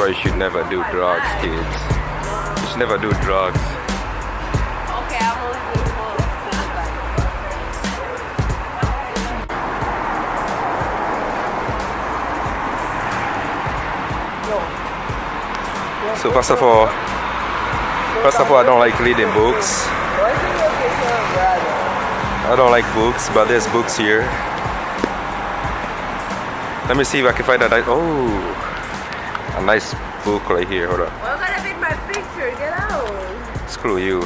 you should never do drugs, kids. You should never do drugs. Okay, I'm only doing books. So first of all, I don't like reading books. I don't like books, but there's books here. Let me see if I can find a nice book right here. Hold on. Well, I'm gonna beat my picture. Get out. Screw you.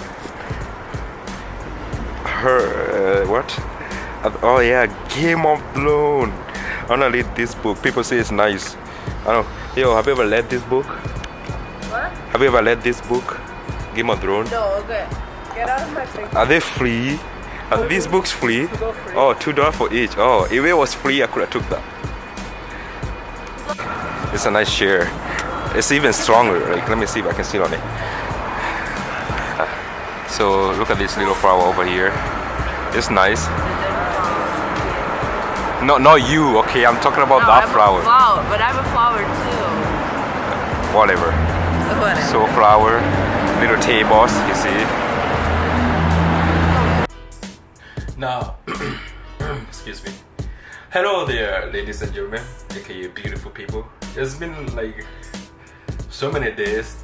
What? Oh yeah, Game of Thrones. I wanna read this book. People say it's nice. I don't know. Yo, have you ever read this book? What? Have you ever read this book? Game of Thrones? No, okay. Get out of my picture. Are they free? Are these books free? Oh, $2 for each. Oh, if it was free, I could have took that. It's a nice chair. It's even stronger. Like, let me see if I can sit on it. So look at this little flower over here. It's nice. No, not you. Okay, I'm talking about that flower. But I'm a flower too. Whatever. Whatever. So flower, little tables. You see. Now, excuse me. Hello there, ladies and gentlemen, aka beautiful people. It's been like so many days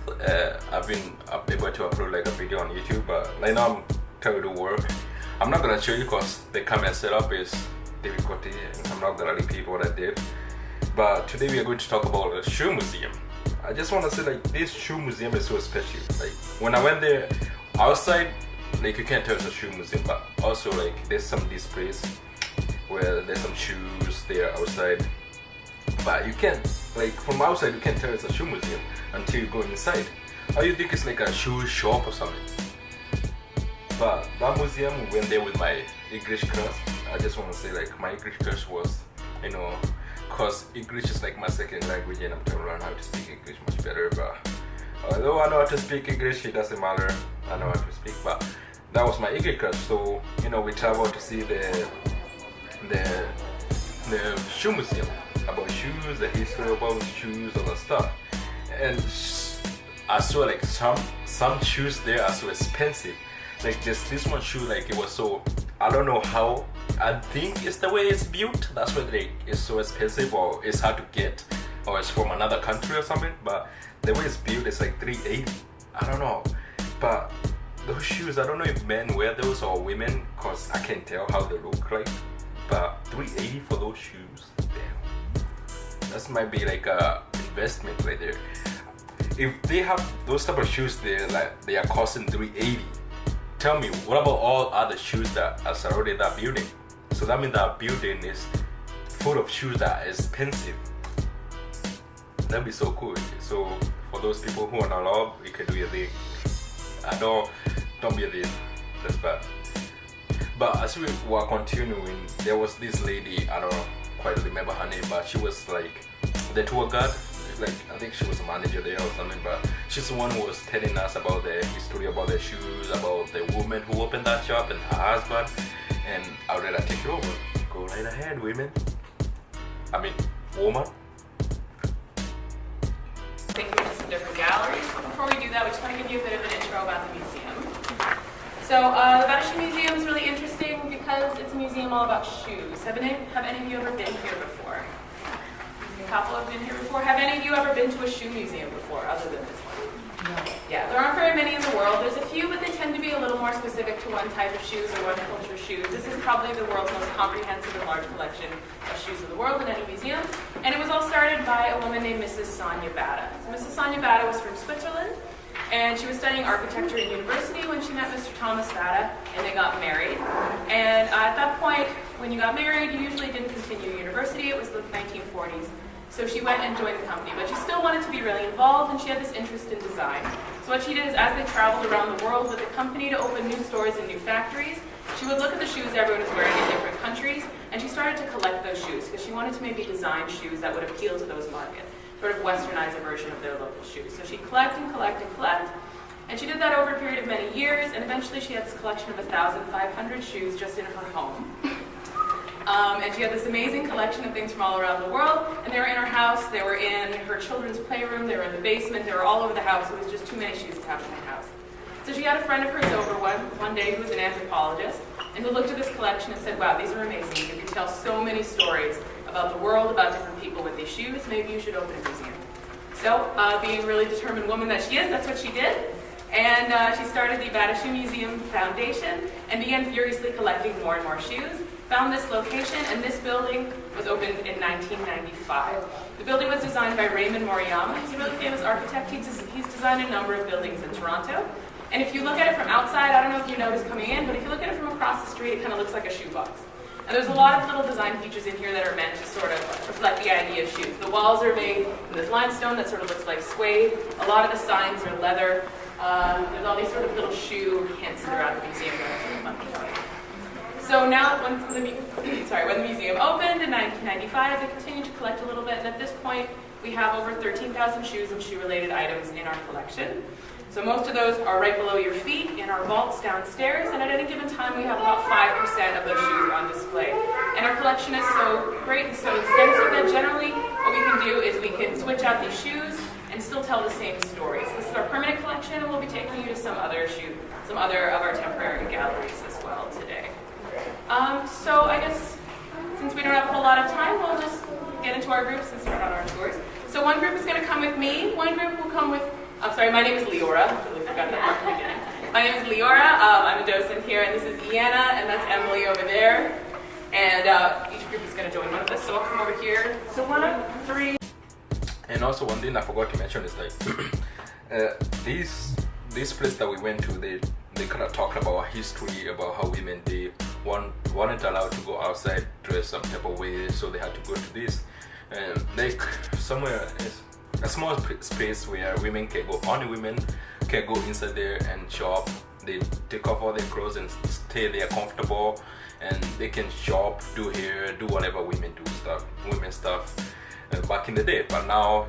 I've been able to upload like a video on YouTube, but right now I'm trying to work. I'm not gonna show you because the camera setup is difficulty and I'm not gonna repeat what I did. But today we are going to talk about a shoe museum. I just want to say like this shoe museum is so special. Like when I went there outside, like you can't tell it's a shoe museum, but also like there's some displays where there's some shoes there outside, but you can't, like from outside you can't tell it's a shoe museum until you go inside, or you think it's like a shoe shop or something. But that museum, we went there with my English class. I just want to say like my English class was, you know, cause English is like my second language and I'm trying to learn how to speak English much better. But although I know how to speak English, it doesn't matter. I know how to speak, but that was my English class. So you know, we traveled to see the shoe museum, about shoes, the history about shoes, all that stuff. And I saw like some shoes there are so expensive. Like this one shoe, like it was so, I don't know how, I think it's the way it's built, that's why like it's so expensive, or it's hard to get, or it's from another country or something. But the way it's built is like $380. I don't know, but those shoes, I don't know if men wear those or women, cause I can't tell how they look like. But $380 for those shoes, damn. That might be like a investment right there. If they have those type of shoes there, like they are costing $380. Tell me, what about all other shoes that are surrounding that building? So that means that building is full of shoes that are expensive. That'd be so cool. So for those people who are not allowed, you can do your thing. Don't be a thief. That's bad. But as we were continuing, there was this lady, I don't quite remember her name, but she was like the tour guide. Like I think she was a manager there or something, but she's the one who was telling us about the history about the shoes, about the woman who opened that shop and her husband. And I'll let her take it over. Go right ahead, woman. I mean, woman. I think we're just in different galleries. But before we do that, we just want to give you a bit of an intro about the museum. So the Battersea Museum is really interesting because it's a museum all about shoes. Have any of you ever been here before? A couple have been here before. Have any of you ever been to a shoe museum before, other than this one? No. Yeah, there aren't very many in the world. There's a few, but they tend to be a little more specific to one type of shoes or one culture of shoes. This is probably the world's most comprehensive and large collection of shoes in the world in any museum. And it was all started by a woman named Mrs. Sonia Bada. So Mrs. Sonia Bada was from Switzerland, and she was studying architecture at university when she met Mr. Thomas Bada, and they got married. And at that point, when you got married, you usually didn't continue university. It was the 1940s. So she went and joined the company, but she still wanted to be really involved, and she had this interest in design. So what she did is, as they traveled around the world with the company to open new stores and new factories, she would look at the shoes everyone was wearing in different countries, and she started to collect those shoes, because she wanted to maybe design shoes that would appeal to those markets, sort of westernize a version of their local shoes. So she'd collect and collect and collect, and she did that over a period of many years, and eventually she had this collection of 1,500 shoes just in her home. And she had this amazing collection of things from all around the world. And they were in her house, they were in her children's playroom, they were in the basement, they were all over the house. It was just too many shoes to have in the house. So she had a friend of hers over one day who was an anthropologist and who looked at this collection and said, wow, these are amazing. You can tell so many stories about the world, about different people with these shoes. Maybe you should open a museum. So, being a really determined woman that she is, that's what she did. And she started the Bata Shoe Museum Foundation and began furiously collecting more and more shoes. Found this location, and this building was opened in 1995. The building was designed by Raymond Moriyama. He's a really famous architect. He's designed a number of buildings in Toronto. And if you look at it from outside, I don't know if you noticed coming in, but if you look at it from across the street, it kind of looks like a shoebox. And there's a lot of little design features in here that are meant to sort of reflect the idea of shoes. The walls are made in this limestone that sort of looks like suede. A lot of the signs are leather. There's all these sort of little shoe hints throughout the museum. So now, when the museum opened in 1995, they continued to collect a little bit, and at this point, we have over 13,000 shoes and shoe-related items in our collection. So most of those are right below your feet in our vaults downstairs, and at any given time we have about 5% of those shoes on display. And our collection is so great and so extensive that generally what we can do is we can switch out these shoes and still tell the same stories. This is our permanent collection, and we'll be taking you to some other of our temporary galleries as well today. So I guess since we don't have a whole lot of time, we'll just get into our groups and start on our tours. So one group is going to come with me, one group will come with my name is Leora. I totally forgot that part at the beginning. My name is Leora. I'm a docent here, and this is Iana, and that's Emily over there. And each group is going to join one of us, so I'll come over here. So 1 of 3. And also one thing I forgot to mention is like this place that we went to, they kind of talked about history, about how women weren't allowed to go outside dressed some type of way, so they had to go to this. And like somewhere a small space where women can go, only women can go inside there and shop. They take off all their clothes and stay there comfortable, and they can shop, do hair, do whatever women stuff back in the day. But now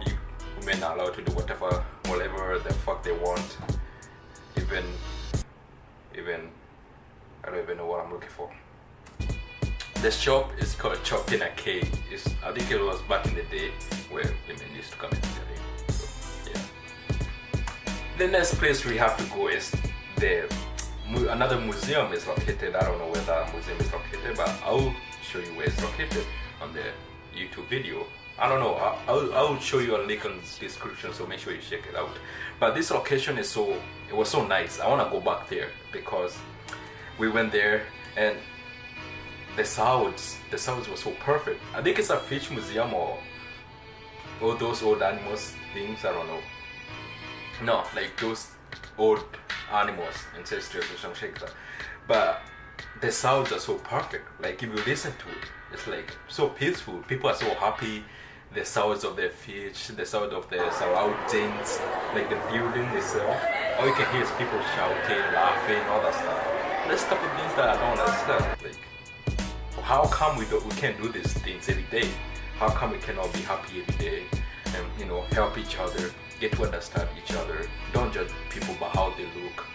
women are allowed to do whatever the fuck they want. Even I don't even know what I'm looking for. The shop is called Chopina K. I think it was back in the day where women used to come into the day. So, yeah. The next place we have to go is another museum is located. I don't know where that museum is located, but I'll show you where it's located on the YouTube video. I don't know. I'll show you a link in the description, so make sure you check it out. But this location it was so nice. I want to go back there because we went there and the sounds were so perfect. I think it's a fish museum or all those old animals things, I don't know. No, like those old animals, ancestors or something like that. But the sounds are so perfect. Like if you listen to it, it's like so peaceful. People are so happy. The sounds of the fish, the sound of the surroundings, like the building itself. All you can hear is people shouting, laughing, all that stuff. That's type of things that I don't understand. Like, how come we can't do these things every day? How come we cannot be happy every day and help each other, get to understand each other? Don't judge people by how they look.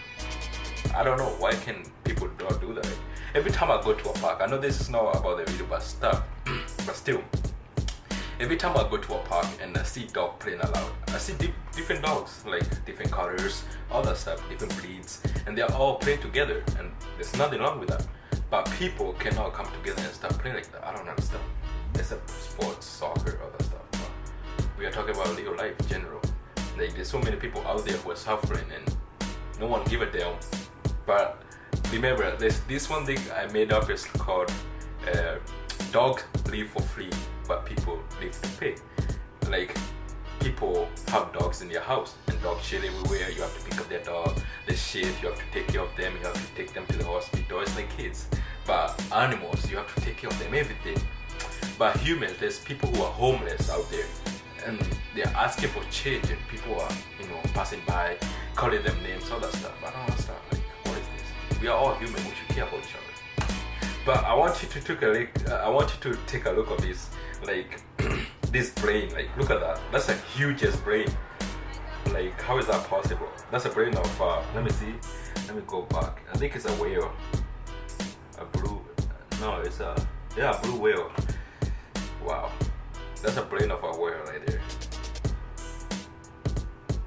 I don't know why can people not do that. Every time I go to a park, I know this is not about the video but still, every time I go to a park and I see dog playing aloud, I see different dogs, like different colors, all that stuff, different breeds, and they're all playing together, and there's nothing wrong with that. But people cannot come together and start playing like that. I don't understand. Except sports, soccer, all that stuff. But we are talking about real life in general. Like there's so many people out there who are suffering and no one give a damn. But remember, this one thing I made up is called dogs live for free, but people live to pay. Like people have dogs in their house and dogs shit everywhere. You have to pick up their dog, they shit, you have to take care of them, you have to take them to the hospital. It's like kids. But animals, you have to take care of them, everything. But humans, there's people who are homeless out there and they're asking for change and people are, passing by, calling them names, all that stuff. I don't understand. Like, what is this? We are all human, we should care about each other. But I want you to take a look at this, like this brain. Like look at that. That's a hugest brain. Like how is that possible? That's a brain of let me see. Let me go back. I think it's a whale. A blue. No, it's a Yeah, blue whale. Wow, that's a brain of a whale right there.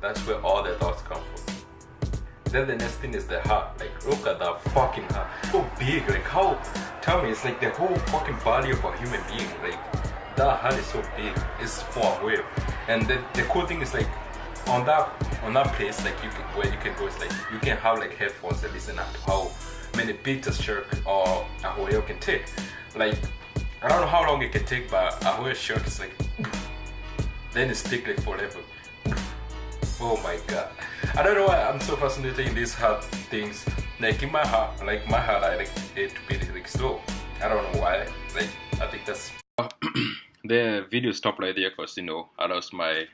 That's where all the thoughts come from. Then the next thing is the heart. Like, look at that fucking heart. So big. Like, how? Tell me, it's like the whole fucking body of a human being. Like, that heart is so big. It's for a whale. And the cool thing is, like, on that place, like, where you can go, is like you can have like headphones and listen to how many beats a shark or a whale can take. Like, I don't know how long it can take, but a whale shark is like, then it's take like forever. Oh my god. I don't know why I'm so fascinated in these heart things. Like in my heart, I like it to be like slow. I don't know why. Like, I think that's the video stopped right there because, you know, I lost my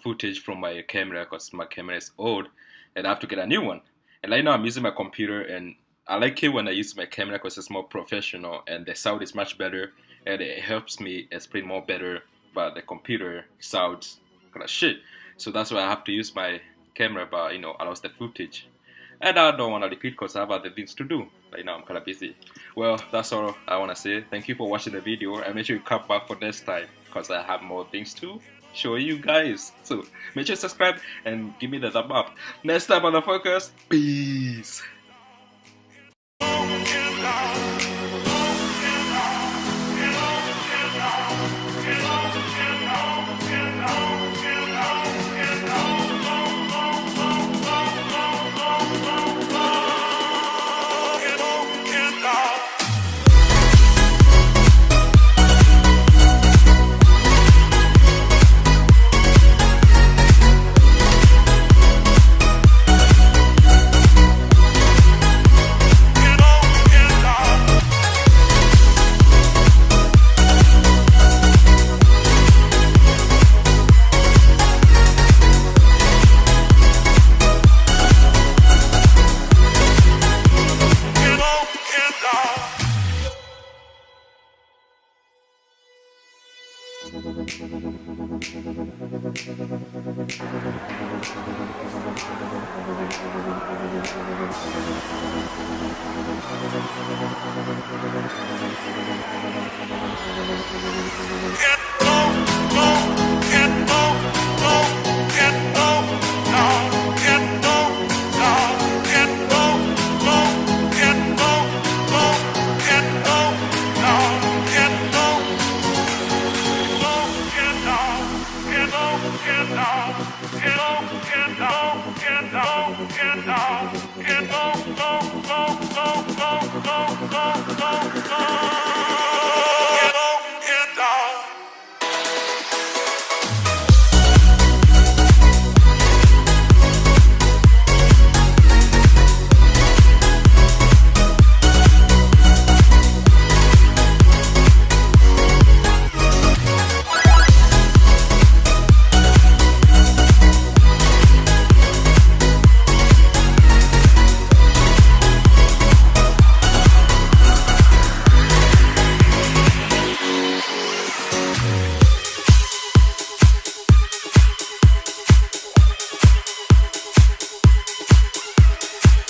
footage from my camera because my camera is old and I have to get a new one. And right now I'm using my computer, and I like it when I use my camera because it's more professional and the sound is much better and it helps me explain more better, but the computer sounds kind of shit. So that's why I have to use my camera, but, you know, I lost the footage. And I don't want to repeat because I have other things to do. Right now I'm kind of busy. Well, that's all I want to say. Thank you for watching the video, and make sure you come back for next time because I have more things to show you guys. So make sure you subscribe and give me the thumb up. Next time on The Focus, peace. Get